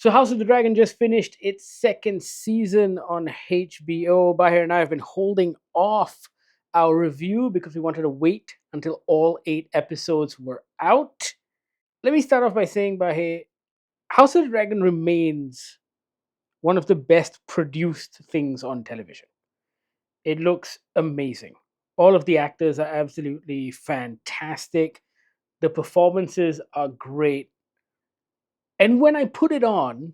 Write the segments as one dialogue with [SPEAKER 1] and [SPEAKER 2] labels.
[SPEAKER 1] So House of the Dragon just finished its second season on HBO. Bahir and I have been holding off our review because we wanted to wait until all 8 episodes were out. Let me start off by saying, Bahir, House of the Dragon remains one of the best produced things on television. It looks amazing. All of the actors are absolutely fantastic. The performances are great. And when I put it on,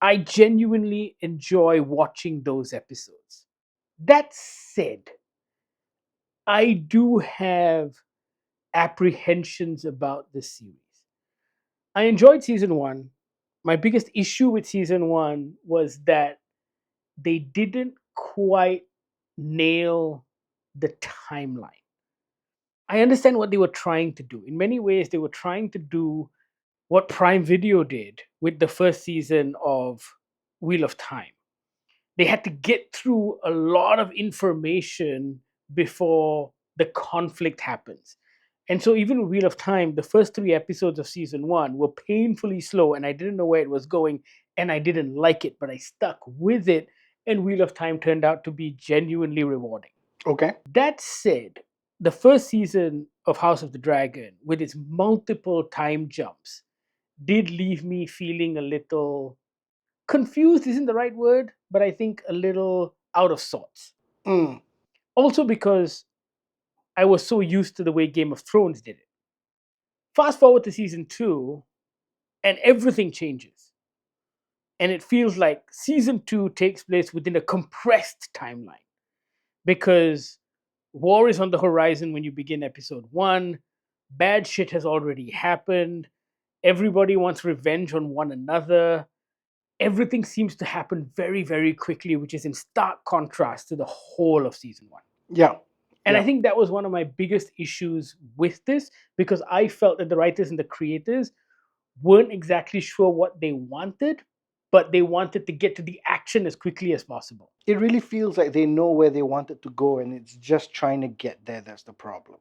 [SPEAKER 1] I genuinely enjoy watching those episodes. That said, I do have apprehensions about the series. I enjoyed season one. My biggest issue with season one was that they didn't quite nail the timeline. I understand what they were trying to do. In many ways, they were trying to do what Prime Video did with the first season of Wheel of Time. They had to get through a lot of information before the conflict happens. And so, even Wheel of Time, the first 3 episodes of season one were painfully slow, and I didn't know where it was going, and I didn't like it, but I stuck with it, and Wheel of Time turned out to be genuinely rewarding.
[SPEAKER 2] Okay.
[SPEAKER 1] That said, the first season of House of the Dragon, with its multiple time jumps, did leave me feeling a little confused, isn't the right word, but I think a little out of sorts.
[SPEAKER 2] Mm.
[SPEAKER 1] Also, because I was so used to the way Game of Thrones did it. Fast forward to season two, and everything changes. And it feels like season two takes place within a compressed timeline because war is on the horizon when you begin episode one. Bad shit has already happened. Everybody wants revenge on one another. Everything seems to happen very, very quickly, which is in stark contrast to the whole of season one.
[SPEAKER 2] Yeah.
[SPEAKER 1] And I
[SPEAKER 2] Yeah.
[SPEAKER 1] think that was one of my biggest issues with this because I felt that the writers and the creators weren't exactly sure what they wanted, but they wanted to get to the action as quickly as possible.
[SPEAKER 2] It really feels like they know where they wanted to go and it's just trying to get there. That's the problem.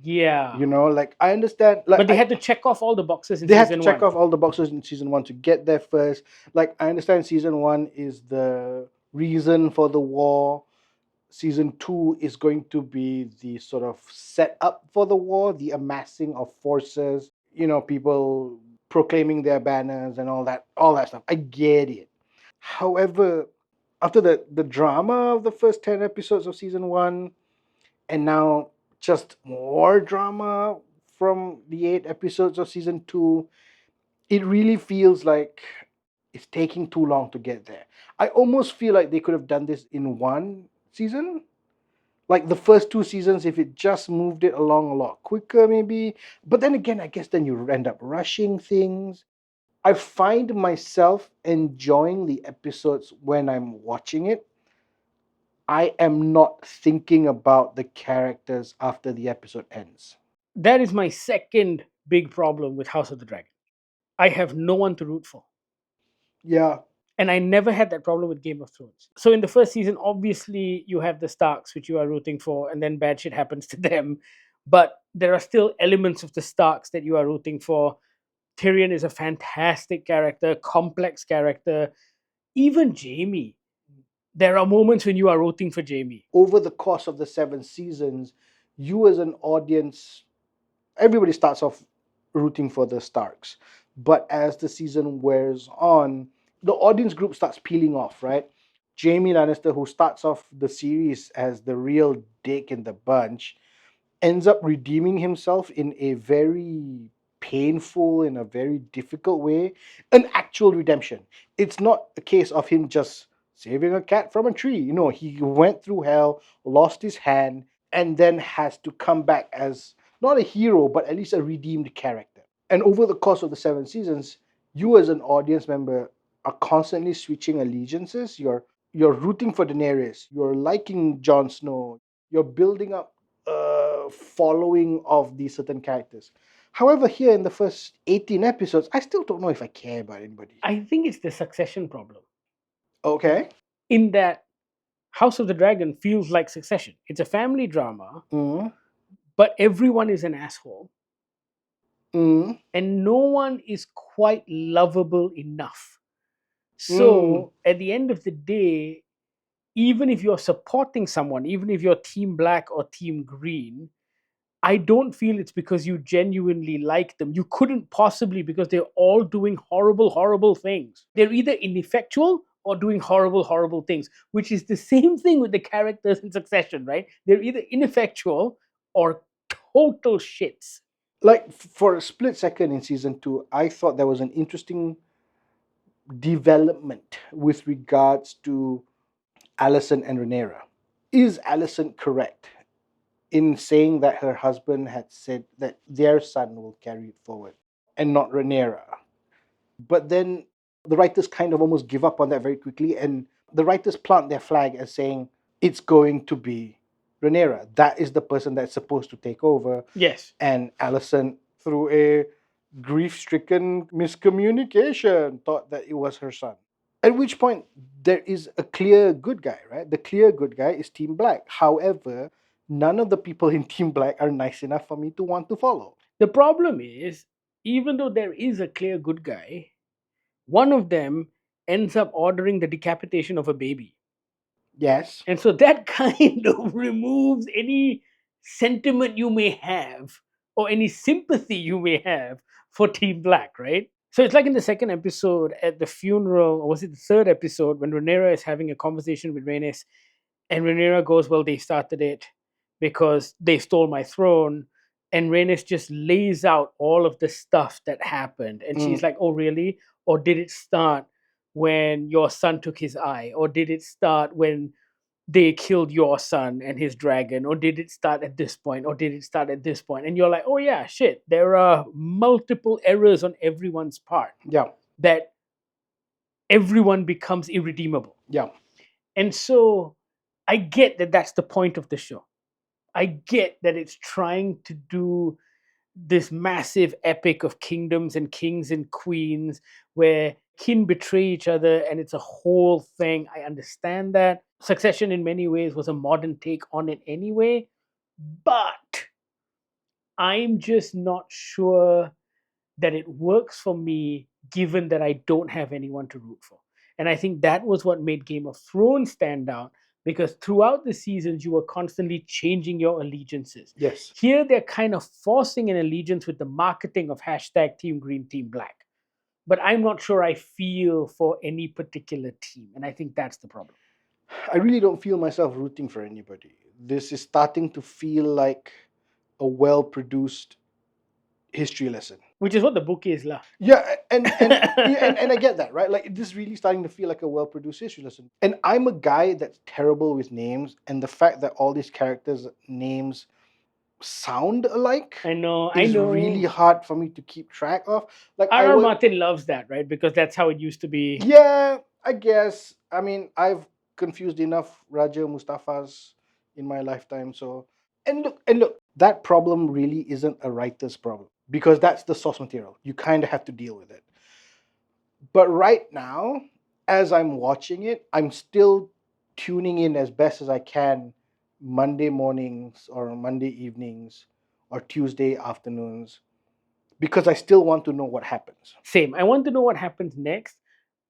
[SPEAKER 1] Yeah.
[SPEAKER 2] Like I understand. Like
[SPEAKER 1] But they had to check off all the boxes in
[SPEAKER 2] they had to
[SPEAKER 1] season
[SPEAKER 2] check
[SPEAKER 1] one.
[SPEAKER 2] off all the boxes in season one to get there first. Like I understand season one is the reason for the war. Season two is going to be the sort of setup for the war, the amassing of forces, people proclaiming their banners and all that stuff. I get it. However, after the drama of the first 10 episodes of season one, and now just more drama from the 8 episodes of season two, it really feels like it's taking too long to get there. I almost feel like they could have done this in one season. Like the first 2 seasons, if it just moved it along a lot quicker, maybe. But then again, I guess then you end up rushing things. I find myself enjoying the episodes when I'm watching it. I am not thinking about the characters after the episode ends.
[SPEAKER 1] That is my second big problem with House of the Dragon. I have no one to root for.
[SPEAKER 2] Yeah.
[SPEAKER 1] And I never had that problem with Game of Thrones. So in the first season, obviously you have the Starks, which you are rooting for, and then bad shit happens to them. But there are still elements of the Starks that you are rooting for. Tyrion is a fantastic character, complex character. Even Jaime. There are moments when you are rooting for Jaime.
[SPEAKER 2] Over the course of the 7 seasons, you as an audience, everybody starts off rooting for the Starks. But as the season wears on, the audience group starts peeling off, right? Jaime Lannister, who starts off the series as the real dick in the bunch, ends up redeeming himself in a very painful, in a very difficult way, an actual redemption. It's not a case of him just saving a cat from a tree. He went through hell, lost his hand, and then has to come back as not a hero, but at least a redeemed character. And over the course of the 7 seasons, you as an audience member are constantly switching allegiances. You're rooting for Daenerys. You're liking Jon Snow. You're building up a following of these certain characters. However, here in the first 18 episodes, I still don't know if I care about anybody.
[SPEAKER 1] I think it's the succession problem.
[SPEAKER 2] Okay.
[SPEAKER 1] In that House of the Dragon feels like Succession. It's a family drama,
[SPEAKER 2] Mm.
[SPEAKER 1] but everyone is an asshole.
[SPEAKER 2] Mm.
[SPEAKER 1] and no one is quite lovable enough.
[SPEAKER 2] Mm.
[SPEAKER 1] So at the end of the day, even if you're supporting someone, even if you're team black or team green, I don't feel it's because you genuinely like them. You couldn't possibly, because they're all doing horrible, horrible things. They're either ineffectual or doing horrible, horrible things, which is the same thing with the characters in Succession, right? They're either ineffectual or total shits.
[SPEAKER 2] Like for a split second in season 2, I thought there was an interesting development with regards to Allison and Rhaenyra. Is Allison correct in saying that her husband had said that their son will carry it forward and not Rhaenyra? But then the writers kind of almost give up on that very quickly, and the writers plant their flag as saying it's going to be Rhaenyra. That is the person that's supposed to take over.
[SPEAKER 1] Yes.
[SPEAKER 2] And Allison, through a grief-stricken miscommunication, thought that it was her son. At which point, there is a clear good guy, right? The clear good guy is Team Black. However, none of the people in Team Black are nice enough for me to want to follow.
[SPEAKER 1] The problem is, even though there is a clear good guy, one of them ends up ordering the decapitation of a baby.
[SPEAKER 2] Yes.
[SPEAKER 1] And so that kind of removes any sentiment you may have or any sympathy you may have for Team Black, right? So it's like in the second episode at the funeral, or was it the third episode, when Rhaenyra is having a conversation with Rhaenys, and Rhaenyra goes, "Well, they started it because they stole my throne." And Rhaenys just lays out all of the stuff that happened. And she's
[SPEAKER 2] Mm.
[SPEAKER 1] like, "Oh, really? Or did it start when your son took his eye? Or did it start when they killed your son and his dragon? Or did it start at this point? Or did it start at this point?" And you're like, "Oh, yeah, shit. There are multiple errors on everyone's part
[SPEAKER 2] Yeah.
[SPEAKER 1] that everyone becomes irredeemable."
[SPEAKER 2] Yeah.
[SPEAKER 1] And so I get that that's the point of the show. I get that it's trying to do this massive epic of kingdoms and kings and queens where kin betray each other and it's a whole thing. I understand that. Succession, in many ways, was a modern take on it anyway. But I'm just not sure that it works for me given that I don't have anyone to root for. And I think that was what made Game of Thrones stand out, because throughout the seasons you were constantly changing your allegiances.
[SPEAKER 2] Yes.
[SPEAKER 1] Here they're kind of forcing an allegiance with the marketing of hashtag Team Green, Team Black. But I'm not sure I feel for any particular team. And I think that's the problem.
[SPEAKER 2] I really don't feel myself rooting for anybody. This is starting to feel like a well-produced history lesson.
[SPEAKER 1] Which is what the book is, lah.
[SPEAKER 2] Yeah, and I get that, right? Like this is really starting to feel like a well-produced history lesson. And I'm a guy that's terrible with names, and the fact that all these characters' names sound alike
[SPEAKER 1] I know.
[SPEAKER 2] is really hard for me to keep track of. Like
[SPEAKER 1] R.R. Martin loves that, right? Because that's how it used to be.
[SPEAKER 2] Yeah, I guess. I mean, I've confused enough Raja Mustafas in my lifetime. So, and look, that problem really isn't a writer's problem because that's the source material. You kind of have to deal with it. But right now, as I'm watching it, I'm still tuning in as best as I can Monday mornings or Monday evenings or Tuesday afternoons because I still want to know what happens.
[SPEAKER 1] Same. I want to know what happens next.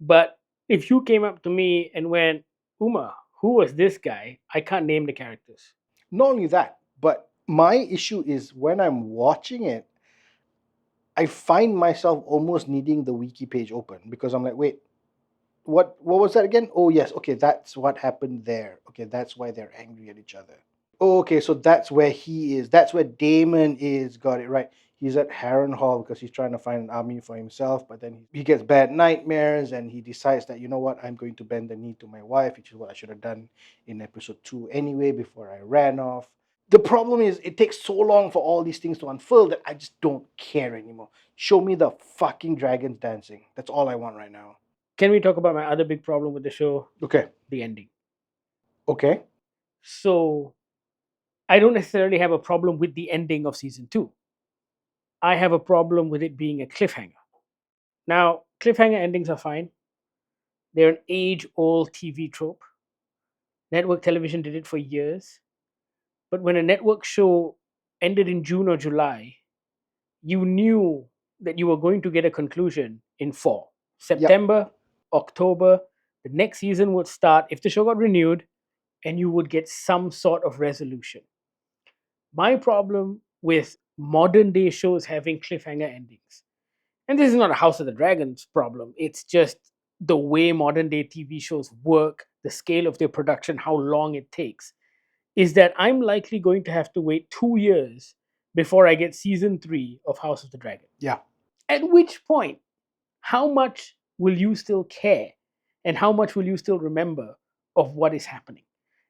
[SPEAKER 1] But if you came up to me and went, "Uma, who was this guy?" I can't name the characters.
[SPEAKER 2] Not only that, but my issue is when I'm watching it, I find myself almost needing the wiki page open because I'm like, wait, what was that again? Oh yes, okay, that's what happened there. Okay, that's why they're angry at each other. Oh, okay, so that's where he is. That's where Damon is. Got it right. He's at Harrenhal because he's trying to find an army for himself, but then he gets bad nightmares and he decides that, you know what, I'm going to bend the knee to my wife, which is what I should have done in episode 2 anyway before I ran off. The problem is it takes so long for all these things to unfold that I just don't care anymore. Show me the fucking dragons dancing. That's all I want right now.
[SPEAKER 1] Can we talk about my other big problem with the show?
[SPEAKER 2] Okay.
[SPEAKER 1] The ending.
[SPEAKER 2] Okay.
[SPEAKER 1] So I don't necessarily have a problem with the ending of season 2. I have a problem with it being a cliffhanger. Now, cliffhanger endings are fine. They're an age-old TV trope. Network television did it for years. But when a network show ended in June or July, you knew that you were going to get a conclusion in fall.
[SPEAKER 2] Yep.
[SPEAKER 1] September, October, the next season would start if the show got renewed, and you would get some sort of resolution. My problem with modern day shows having cliffhanger endings, and this is not a House of the Dragons problem, it's just the way modern day TV shows work, the scale of their production, how long it takes, is that I'm likely going to have to wait 2 years before I get season 3 of House of the Dragon.
[SPEAKER 2] Yeah.
[SPEAKER 1] At which point, how much will you still care? And how much will you still remember of what is happening?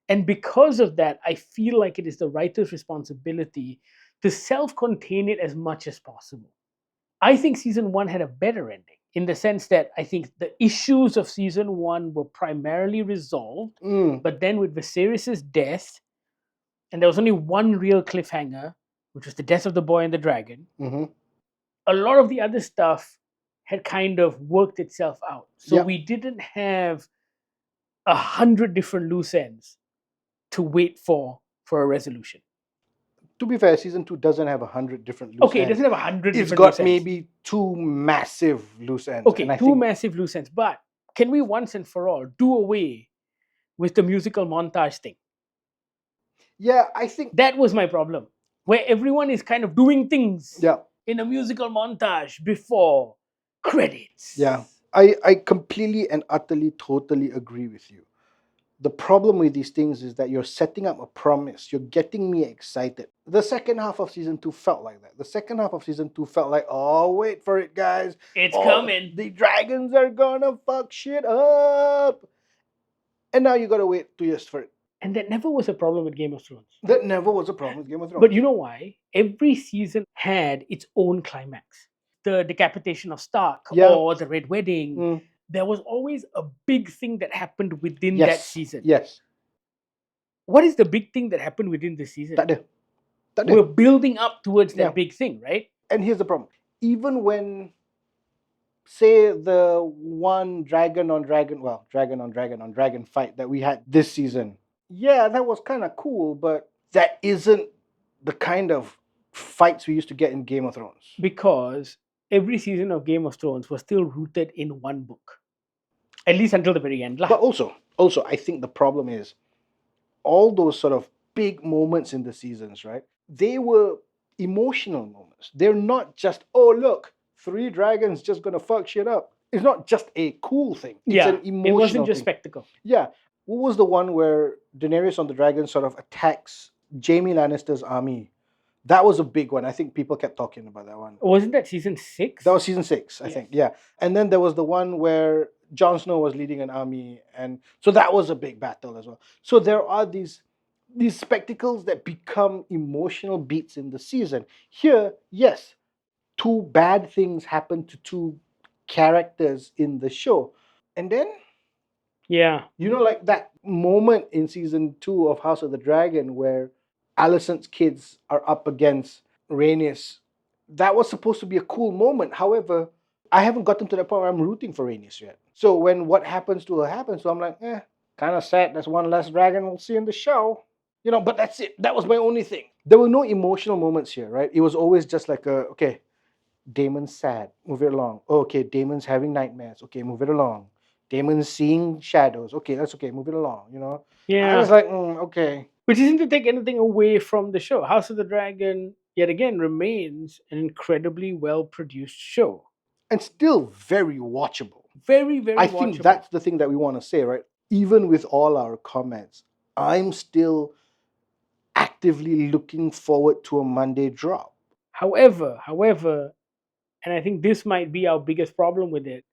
[SPEAKER 1] And because of that, I feel like it is the writer's responsibility to self contain it as much as possible. I think season 1 had a better ending in the sense that I think the issues of season 1 were primarily resolved, but then with Viserys' death, and there was only one real cliffhanger, which was the death of the boy and the dragon, a lot of the other stuff had kind of worked itself out. So
[SPEAKER 2] Yep.
[SPEAKER 1] we didn't have 100 different loose ends to wait for a resolution.
[SPEAKER 2] To be fair, season 2 doesn't have 100 different loose
[SPEAKER 1] Okay, it
[SPEAKER 2] ends.
[SPEAKER 1] doesn't have 100
[SPEAKER 2] It's
[SPEAKER 1] different
[SPEAKER 2] got
[SPEAKER 1] loose ends.
[SPEAKER 2] maybe 2 massive loose ends.
[SPEAKER 1] Okay,
[SPEAKER 2] and I
[SPEAKER 1] two
[SPEAKER 2] think,
[SPEAKER 1] massive loose ends. But can we once and for all do away with the musical montage thing?
[SPEAKER 2] yeah, I think
[SPEAKER 1] That was my problem, where everyone is kind of doing things
[SPEAKER 2] yeah,
[SPEAKER 1] in a musical montage before credits.
[SPEAKER 2] yeah. I completely and utterly totally agree with you. The problem with these things is that you're setting up a promise. You're getting me excited. The second half of season 2 felt like that. The second half of season 2 felt like, oh, wait for it, guys.
[SPEAKER 1] It's
[SPEAKER 2] Oh,
[SPEAKER 1] coming.
[SPEAKER 2] The dragons are gonna fuck shit up. And now you gotta wait 2 years for it.
[SPEAKER 1] And that never was a problem with Game of Thrones.
[SPEAKER 2] That never was a problem with Game of Thrones.
[SPEAKER 1] But you know why? Every season had its own climax. The decapitation of Stark
[SPEAKER 2] Yeah.
[SPEAKER 1] or the Red Wedding. There was always a big thing that happened within
[SPEAKER 2] Yes.
[SPEAKER 1] that season.
[SPEAKER 2] Yes.
[SPEAKER 1] What is the big thing that happened within this season?
[SPEAKER 2] Tak ada.
[SPEAKER 1] We're building up towards that
[SPEAKER 2] Yeah.
[SPEAKER 1] big thing, right?
[SPEAKER 2] And here's the problem. Even when, say, the one dragon on dragon fight that we had this season, yeah, that was kind of cool, but that isn't the kind of fights we used to get in Game of Thrones.
[SPEAKER 1] Because every season of Game of Thrones was still rooted in one book. At least until the very end.
[SPEAKER 2] But also, I think the problem is all those sort of big moments in the seasons, right? They were emotional moments. They're not just, oh, look, 3 dragons just gonna fuck shit up. It's not just a cool thing. It's an emotional
[SPEAKER 1] it wasn't just
[SPEAKER 2] thing.
[SPEAKER 1] spectacle.
[SPEAKER 2] Yeah. What was the one where Daenerys on the dragon sort of attacks Jaime Lannister's army? That was a big one. I think people kept talking about that one.
[SPEAKER 1] Wasn't that season 6?
[SPEAKER 2] That was season 6, I think. Yeah. And then there was the one where Jon Snow was leading an army, and so that was a big battle as well. So there are these spectacles that become emotional beats in the season. Here, yes, 2 bad things happen to 2 characters in the show. And then,
[SPEAKER 1] Yeah.
[SPEAKER 2] you know, like that moment in season 2 of House of the Dragon where Alicent's kids are up against Rhaenys. That was supposed to be a cool moment. However, I haven't gotten to that point where I'm rooting for Rhaenys yet. So when what happens to her happens, so I'm like, kind of sad. That's one less dragon we'll see in the show. You know, but that's it. That was my only thing. There were no emotional moments here, right? It was always just like okay, Daemon's sad. Move it along. Oh, okay, Daemon's having nightmares. Okay, move it along. Daemon's seeing shadows. Okay, that's okay. Move it along, you know?
[SPEAKER 1] Yeah.
[SPEAKER 2] I was like, okay.
[SPEAKER 1] Which isn't to take anything away from the show. House of the Dragon, yet again, remains an incredibly well-produced show.
[SPEAKER 2] And still very watchable.
[SPEAKER 1] Very, very
[SPEAKER 2] I
[SPEAKER 1] watchable.
[SPEAKER 2] think that's the thing that we want to say, right? Even with all our comments, I'm still actively looking forward to a Monday drop.
[SPEAKER 1] However, and I think this might be our biggest problem with it,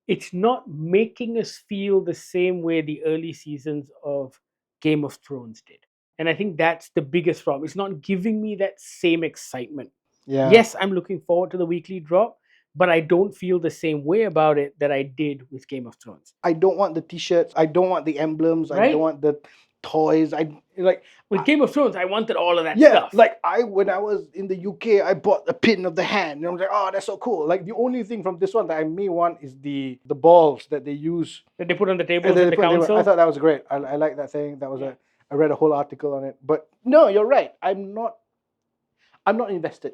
[SPEAKER 1] it's not making us feel the same way the early seasons of Game of Thrones did. And I think that's the biggest problem. It's not giving me that same excitement.
[SPEAKER 2] Yeah.
[SPEAKER 1] Yes, I'm looking forward to the weekly drop, but I don't feel the same way about it that I did with Game of Thrones.
[SPEAKER 2] I don't want the t-shirts. I don't want the emblems. I
[SPEAKER 1] Right?
[SPEAKER 2] don't want the toys.
[SPEAKER 1] With Game of Thrones, I wanted all of that
[SPEAKER 2] yeah,
[SPEAKER 1] stuff.
[SPEAKER 2] like when I was in the UK, I bought the pin of the hand. And I was like, oh, that's so cool. Like the only thing from this one that I may want is the balls that they use.
[SPEAKER 1] That they put on the tables
[SPEAKER 2] And
[SPEAKER 1] in the council.
[SPEAKER 2] I thought that was great. I like that thing. That was I read a whole article on it. But no, you're right. I'm not invested.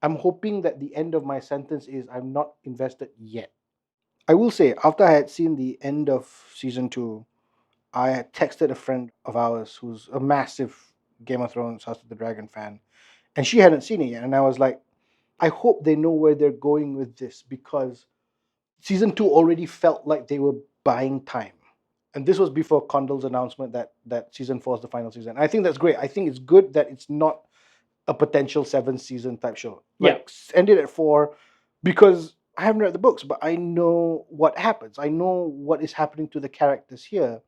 [SPEAKER 2] I'm hoping that the end of my sentence is I'm not invested yet. I will say, after I had seen the end of season two, I had texted a friend of ours who's a massive Game of Thrones House of the Dragon fan, and she hadn't seen it yet. And I was like, I hope they know where they're going with this, because season two already felt like they were buying time. And this was before Condell's announcement that season four is the final season. I think that's great. I think it's good that it's not a potential 7 season type show.
[SPEAKER 1] Yeah,
[SPEAKER 2] Like, end it at 4, because I haven't read the books, but I know what happens. I know what is happening to the characters here,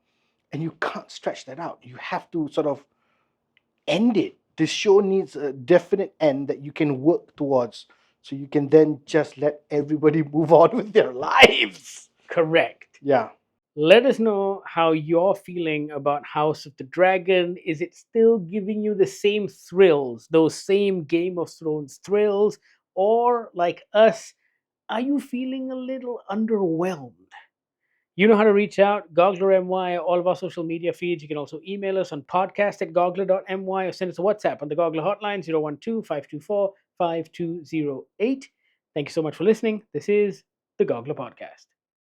[SPEAKER 2] and you can't stretch that out. You have to sort of end it. This show needs a definite end that you can work towards, so you can then just let everybody move on with their lives.
[SPEAKER 1] correct.
[SPEAKER 2] Yeah.
[SPEAKER 1] Let us know how you're feeling about House of the Dragon. Is it still giving you the same thrills, those same Game of Thrones thrills? Or, like us, are you feeling a little underwhelmed? You know how to reach out, Goggler MY, all of our social media feeds. You can also email us on podcast@goggler.my or send us a WhatsApp on the Goggler hotline, 012-524-5208. Thank you so much for listening. This is the Goggler Podcast.